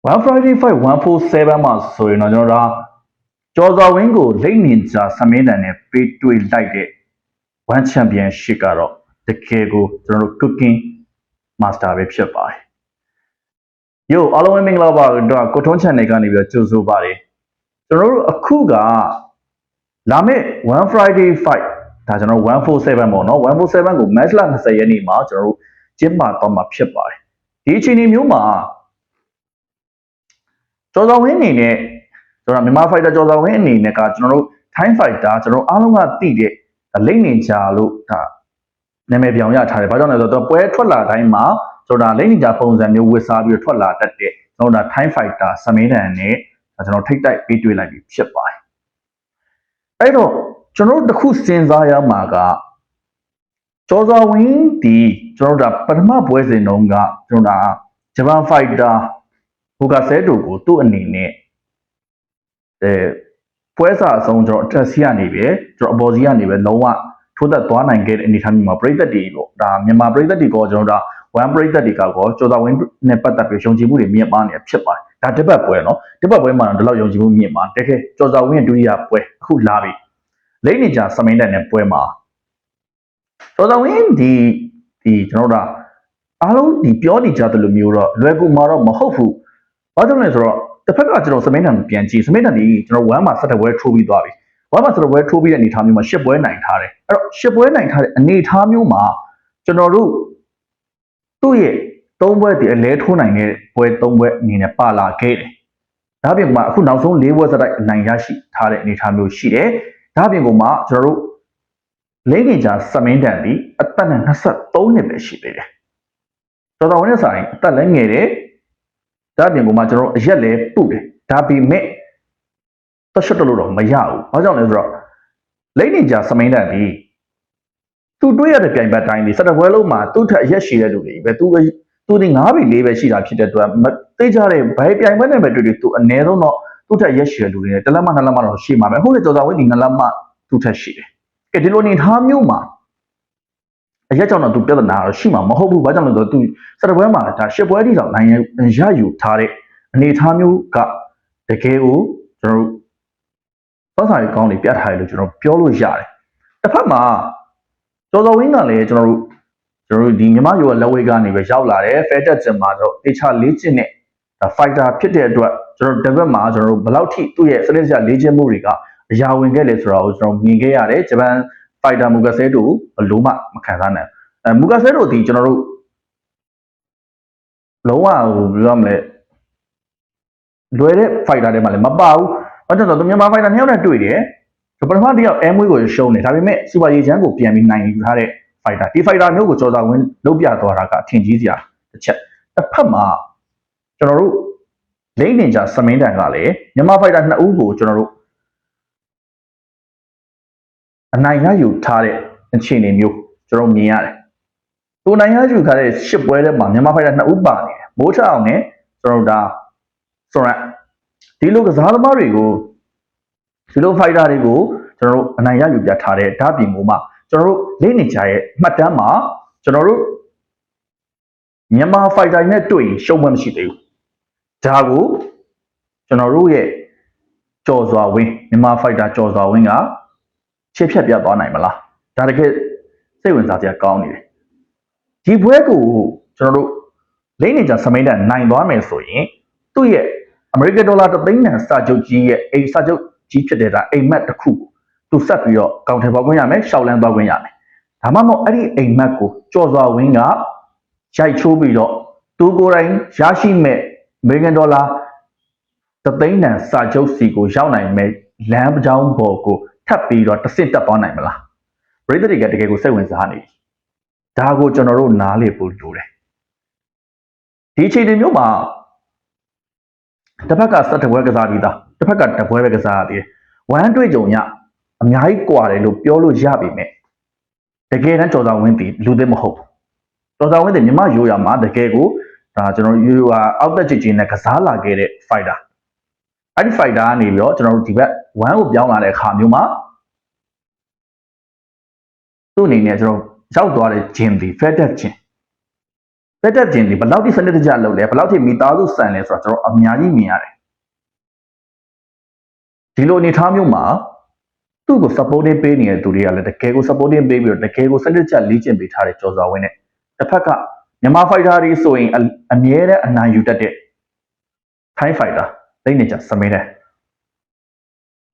One Friday Fight 147မှာဆိုရင်တော့ကျွန်တော်တို့ကျော်စွာဝင်းကိုလိမ့်နေကြဆမင်းတန်နဲ့ပေးတွေ့လိုက်တဲ့ One Championship ကတော့တကယ်ကိုကျွန်တော်တို့ Cooking Master ပဲဖြစ်ပါတယ်။ယောအားလုံးပဲမင်္ဂလာပါတော့ကိုထွန်း channel ကနေပြီးတော့ကြိုဆိုပါတယ်။ကျွန်တော်တို့အခုကလာမယ့် One Friday Fight ဒါကျွန်တော်တို့147ပေါ့နော်147ကို match လ20ရက်နေ့မှာကျွန်တော်တို့ကျင်းပတော့မှာဖြစ်ပါတယ်။ဒီအချိန်မျိုးမှာကျော်စွာဝင်းအနေနဲ့ကျွန်တော်မြန်မာ fighter ကျော်စွာဝင်းအနေနဲ့ကကျွန်တော်တို့ Thai fighter ကျွန်တော်အားလုံးကသိတဲ့လိမ့်နေကြလို့ဒါနာမည်ပြောင်ရထားတယ်။ဘာကြောင့်လဲဆိုတော့ပွဲထွက်လာတိုင်းမှာကျွန်တော်လိမ့်နေကြပုံစံမျိုးဝစ်စားပြီးထွက်လာတတ်တဲ့ကျွန်တော်Thai fighter စမင်းတန်နဲ့ကျွန်တော်ထိတ်တိုက်ပြီးတွေ့လိုက်ပြီးဖြစ်ပါတယ်။အဲ့တော့ကျွန်တော်တို့တစ်ခုစဉ်းစားရမှာကကျော်စွာဝင်းဒီကျွန်တော်ပထမပွဲစဉ်တုန်းကကျွန်တော်ဂျပန် fighter ဟိုကဆဲတူကိုသူ့အနေနဲ့ပွဲစားအဆုံးကျွန်တော်တက်စီကနေပဲကျွန်တော်အပေါ်စီကနေပဲလုံးဝထိုးသက်သွားနိုင်ခဲ့တဲ့အနေအထားမျိုးမှာပြည်သက်တွေပေါ့ဒါမြန်မာပြည်သက်တွေကကျွန်တော်one ပြည်သက်တွေကကျော်စွာဝင်းနဲ့ပတ်သက်ပြီးယုံကြည်မှုတွေမြင့်မားနေဖြစ်ပါတယ်ဒါတစ်ပတ်ပွဲနော်တစ်ပတ်ပွဲမှာတော့ဒီလောက်ယုံကြည်မှုမြင့်မားတကယ်ကျော်စွာဝင်းရဲ့ဒုတိယပွဲအခုလာပြီလိမ့်နေကြစမင်းတက်တဲ့ပွဲမှာကျော်စွာဝင်းဒီကျွန်တော်အားလုံးဒီပြောနေကြတယ်လို့မျိုးတော့လွယ်ကူမှာတော့မဟုတ်ဘူးဘာကြောင့်လဲဆိုတော့တစ်ဖက်ကကျွန်တော်စမင်းတန်ပြန်ကြည့်စမင်းတန်ဒီကျွန်တော်1မှာ17ပွဲထိုးပြီးသွားပြီ1မှာ17ပွဲထိုးပြီးတဲ့အနေအထားမျိုးမှာ10ပွဲနိုင်ထားတယ်အဲ့တော့10ပွဲနိုင်ထားတဲ့အနေအထားမျိုးမှာကျွန်တော်တို့သူ့ရဲ့3ပွဲဒီအလဲထိုးနိုင်တဲ့ပွဲ3ပွဲအနေနဲ့ပါလာခဲ့တယ်ဒါပြင်ကအခုနောက်ဆုံး4ပွဲစတိုက်အနိုင်ရရှိထားတဲ့အနေအထားမျိုးရှိတယ်ဒါပြင်ကကျွန်တော်တို့လိမ့်နေကြစမင်းတန်ဒီအသက်နဲ့23နှစ်ပဲရှိသေးတယ်တော်တော်ဝင်ဆိုင်အသက်လည်းငယ်တယ်ဒါပြင်ကကျွန်တော်အရက်လည်းပုတယ်ဒါပေမဲ့တရှက်တလို့တော့မရဘူးဘာကြောင့်လဲဆိုတော့လိမ့်နေကြစမင်းတန်ဒီသူတွေးရတဲ့ပြိုင်ဘက်တိုင်းဒီ17ပွဲလုံးမှာသူ့ထက်အရက်ရှိတဲ့လူတွေပဲသူဒီ9ပြီ4ပဲရှိတာဖြစ်တဲ့အတွက်မသိကြတဲ့ဘယ်ပြိုင်ဘက်နဲ့ပဲတွေ့သူအနည်းဆုံးတော့သူ့ထက်ရက်ရှိတဲ့လူတွေနဲ့တစ်လက်မှ2လက်မှတော့ရှိမှာပဲဟုတ်လေကျော်စွာဝင်းဒီ2လက်မှသူ့ထက်ရှိတယ်ကဲဒီလိုနေထားမျိုးမှာအရက်ကြောင့်တော့သူပြဿနာတော့ရှိမှာမဟုတ်ဘူးဘာကြောင့်လဲဆိုတော့သူ17ပွဲမှာဒါ10ပွဲတိတောင်နိုင်ရယူထားတဲ့အနေအထားမျိုးကတကယ်ကိုကျွန်တော်တို့သောစာရေးကောင်းတွေပြတ်ထားတယ်လို့ကျွန်တော်ပြောလို့ရတယ်တစ်ဖက်မှာကျော်စွာဝင်းကလည်းကျွန်တော်တို့ဒီမြန်မာရိုးလက်ဝဲကနေပဲရောက်လာတယ်ဖဲတက်ကျင်မှာတော့တခြားလေ့ကျင့်တဲ့ fighter ဖြစ်တဲ့အတွက်ကျွန်တော်ဒီဘက်မှာကျွန်တော်တို့ဘယ်လောက်ထိသူ့ရဲ့စနစ်ကျလေ့ကျင့်မှုတွေကအရာဝင်ခဲ့လဲဆိုတော့ကျွန်တော်မြင်ခဲ့ရတယ်ဂျပန် fighter မူကဆဲတို့ဘလို့မခံစားနိုင်မူကဆဲတို့ဒီကျွန်တော်တို့လုံးဝဟိုပြောရမလဲလွယ်တဲ့ fighter တွေမှာလည်းမပါဘူးဘာကြောင့်လဲဆိုတော့မြန်မာ fighter 2ယောက်နဲ့တွေ့တယ်ပထမတစ်ယောက်အဲမွေးကိုရှုံးတယ်ဒါပေမဲ့စူပါရေချမ်းကိုပြန်ပြီးနိုင်ယူထားတဲ့ fighter ဒီ fighter မျိုးကိုကျော်စွာဝင်းလုပ်ပြသွားတာကအထင်ကြီးစရာတစ်ချက်တစ်ဖက်မှာကျွန်တော်တို့လိမ့်နေကြစမင်းတန်ကလည်းမြန်မာ fighter 2ဦးကိုကျွန်တော်တို့အနိုင်ရယူထားတဲ့အခြေအနေမျိုးကျွန်တော်မြင်ရတယ်သူနိုင်ရယူထားတဲ့10ပွဲထဲမှာမြန်မာ fighter 2ဦးပါနေတယ်မိုးထအောင်နဲ့ကျွန်တော်တို့ဆိုရဒီလိုကစားသမားတွေကိုဒီလို fighter တွေကိုကျွန်တော်တို့အနိုင်ရယူပြထားတဲ့ဓာတ်ပြင်ကိုမှကျွန်တော်တို့လိမ့်နေကြရဲ့မှတ်တမ်းမှာကျွန်တော်တို့မြန်မာ fighter နဲ့တွေ့ရင်ရှုံးမှမရှိသေးဘူးဒါကိုကျွန်တော်တို့ရဲ့ကျော်စွာဝင်းမြန်မာ fighter ကျော်စွာဝင်းကချစ်ဖြတ်ပြသွားနိုင်မလားဒါတကယ်စိတ်ဝင်စားစရာကောင်းနေတယ်ဒီဘွဲကိုကျွန်တော်တို့လိမ့်နေကြစမိန်တန်နိုင်သွားမယ်ဆိုရင်သူ့ရဲ့အမေရိကန်ဒေါ်လာ3သိန်းတန်စာချုပ်ကြီးရဲ့အိမ်စာချုပ်ကြီးဖြစ်တဲ့အိမ်မက်တစ်ခုသူဆက်ပြီးတော့ကောင်ထယ်ပေါက်ခွင့်ရမယ်ရှောက်လန်းသွားခွင့်ရမယ်ဒါမှမဟုတ်အဲ့ဒီအိမ်မက်ကိုကျော်စွာဝင်းကရိုက်ချိုးပြီးတော့သူကိုယ်တိုင်ရရှိမဲ့အမေရိကန်ဒေါ်လာ3သိန်းတန်စာချုပ်စီကိုရောက်နိုင်မဲ့လမ်းကြောင်းပေါ်ကိုထပ်ပြီးတော့တဆင့်တက်သွားနိုင်မလားပြည်သူတွေကတကယ်ကိုစိတ်ဝင်စားနေဒါကိုကျွန်တော်တို့နားလေဖို့လိုတယ်ဒီအချိန်တွေမျိုးမှာတစ်ဖက်က17ပွဲကစားပြီးသားတစ်ဖက်ကတပွဲပဲကစားရသေးတယ်ဝမ်းတွေ့ကြုံရအများကြီးကွာတယ်လို့ပြောလို့ရပြီမဲ့တကယ်တမ်းကျော်စွာဝင်းတီလူသစ်မဟုတ်ဘူးကျော်စွာဝင်းတီမြမရိုးရမှာတကယ်ကိုဒါကျွန်တော်ရိုးအောက်တက်ချစ်ချင်းနဲ့ကစားလာခဲ့တဲ့ fighter အဲ့ဒီ fighter ကနေပြီးတော့ကျွန်တော်တို့ဒီဘက်ဝမ်းကိုပြောင်းလာတဲ့အခါမျိုးမှာသူ့အနေနဲ့ကျွန်တော်ရောက်သွားတဲ့ဂျင်ဒီဖက်တက်ချင်း better ချင်းဒီဘယ်လောက်ထိစနစ်တကျလုပ်လဲဘယ်လောက်ထိမိသားစုဆန်လဲဆိုတော့ကျွန်တော်အများကြီးမြင်ရတယ်ဒီလိုအနေထားမျိုးမှာသူ့ကို supporting ပေးနေတဲ့သူတွေကလည်းတကယ်ကို supporting ပေးပြီးတော့တကယ်ကိုစနစ်တကျလေ့ကျင့်ပေးထားတဲ့ကြော်စွာဝင်းနဲ့တစ်ဖက်ကမြန်မာ fighter တွေဆိုရင်အမြဲတမ်းအနိုင်ယူတတ်တဲ့ Thai fighter လိမ့်နေကြစမင်းတဲ့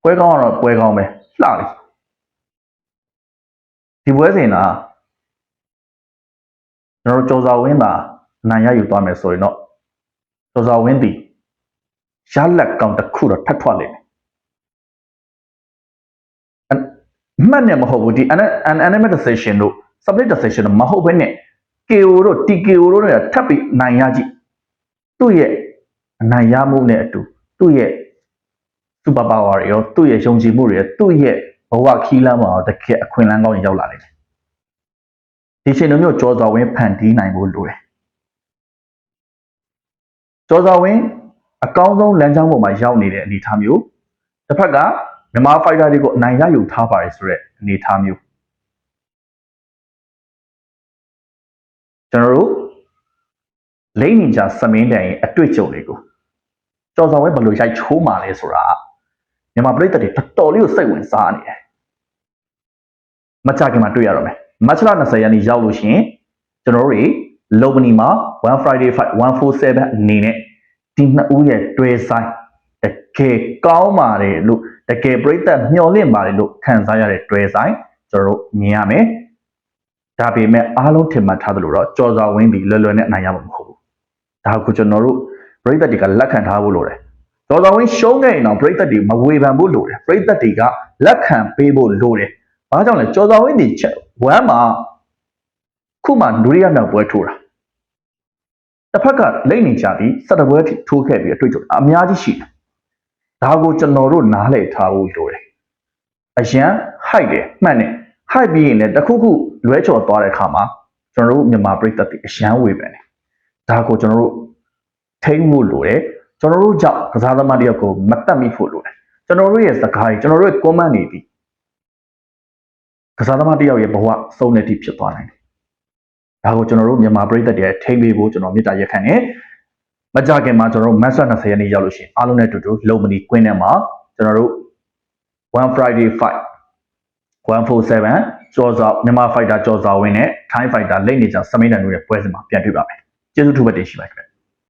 ပွဲကောင်းတော့ပွဲကောင်းပဲလှလေဒီပွဲစဉ်ကကျွန်တော်ကြော်စွာဝင်းသာအနိုင်ရယူသွားမယ်ဆိုရင်တော့ကြော်စွာဝင်းဒီရလက်ကောင်တစ်ခုတော့ထပ်ထွက်လိမ့်မယ်မှတ်နေမဟုတ်ဘူးဒီ animate decision တို့ split decision တို့မဟုတ်ဘဲနဲ့ KO တို့ TKO တို့နဲ့ထပ်ပြီးနိုင်ရကြည့်သူ့ရဲ့အနိုင်ရမှုနဲ့အတူသူ့ရဲ့ super power တွေရောသူ့ရဲ့ယုံကြည်မှုတွေရောသူ့ရဲ့ဘဝခီးလမ်းမှာတကယ်အခွင့်အလမ်းကောင်းရောက်လာတယ်ဒီချိန်မျိုးကြော်စွာဝင်းဖန်တီးနိုင်ဖို့လိုတယ်ကြော်စွာဝင်းအကောင်းဆုံးလမ်းကြောင်းပေါ်မှာရောက်နေတဲ့အနေအထားမျိုးတစ်ဖက်ကမြန်မာ fighter တွေကိုအနိုင်ရယူထားပါတယ်ဆိုတဲ့အနေအထားမျိုးကျွန်တော်တို့လိမ့်နေကြစမင်းတန်ရဲ့အတွေ့အကြုံတွေကိုကြော်စွာဝင်းဘယ်လိုရိုက်ချိုးမှာလဲဆိုတာမြန်မာပြည်သက်တွေတော်တော်လေးကိုစိတ်ဝင်စားနေတယ်မကြခင်မှာတွေ့ရတော့မယ်မတ်လ20ရက်နေ့ရောက်လို့ရှိရင်ကျွန်တော်တို့တွေလောဘနီမှာ1 Friday Fight 147အနေနဲ့ဒီနှစ်ဦးရဲ့တွဲဆိုင်တကယ်ကောင်းပါတယ်လို့တကယ်ပြည်သက်မျှော်လင့်ပါတယ်လို့ခံစားရတဲ့တွဲဆိုင်ကျွန်တော်တို့မြင်ရမယ်ဒါပေမဲ့အားလုံးထင်မှတ်ထားသလိုတော့ကြော်စွာဝင်းပြီးလွယ်လွယ်နဲ့အနိုင်ရမှာမဟုတ်ဘူးဒါကိုကျွန်တော်တို့ပြည်သက်တွေကလက်ခံထားဖို့လိုတယ်ကြော်စွာဝင်းရှုံးခဲ့ရင်တော့ပြည်သက်တွေမဝေဖန်ဖို့လိုတယ်ပြည်သက်တွေကလက်ခံပေးဖို့လိုတယ်ဘာကြောင့်လဲကြော်စွာဝင်းဒီဝမ်းမှာခုမှဒုတိယမြောက်ပွဲထိုးတာတစ်ဖက်ကလိမ့်နေကြပြီး17ပွဲထိုးခဲ့ပြီးအတွေ့အကြုံအများကြီးရှိတယ်ဒါကိုကျွန်တော်တို့နားလည်ထားဖို့လိုတယ်အရန်ဟိုက်တယ်မှန်တယ်ဟိုက်ပြီးရင်လည်းတစ်ခုခုလွဲချော်သွားတဲ့အခါမှာကျွန်တော်တို့မြန်မာပြည်သက်တွေအရန်ဝေဖန်တယ်ဒါကိုကျွန်တော်တို့ထိန်းဖို့လိုတယ်ကျွန်တော်တို့ကြောင့်ကစားသမားတယောက်ကိုမတတ်မိဖို့လိုတယ်ကျွန်တော်တို့ရဲ့စကားတွေကျွန်တော်တို့ရဲ့ comment တွေဒီကစားသမားတယောက်ရဲ့ဘဝစုံနေတိဖြစ်သွားနိုင်တယ်ဒါကိုကျွန်တော်တို့မြန်မာပြည်သက်တွေထိန်းပေးဖို့ကျွန်တော်မေတ္တာရက်ခံနေမကြခင်မှာကျွန်တော်တို့မတ်လ20ရက်နေ့ရောက်လို့ရှိရင်အားလုံးနဲ့အတူတူလုံမနီကွင်းထဲမှာကျွန်တော်တို့1 Friday Fight 147ကြော်စွာမြန်မာ fighter ကြော်စွာဝင်းနဲ့ Thai fighter လိမ့်နေကြစမိန်တန်တို့ရဲ့ပွဲစဉ်မှာပြန်တွေ့ပါမယ်ကျေးဇူးထူးပဲတင်ရှိပါခင်ဗျ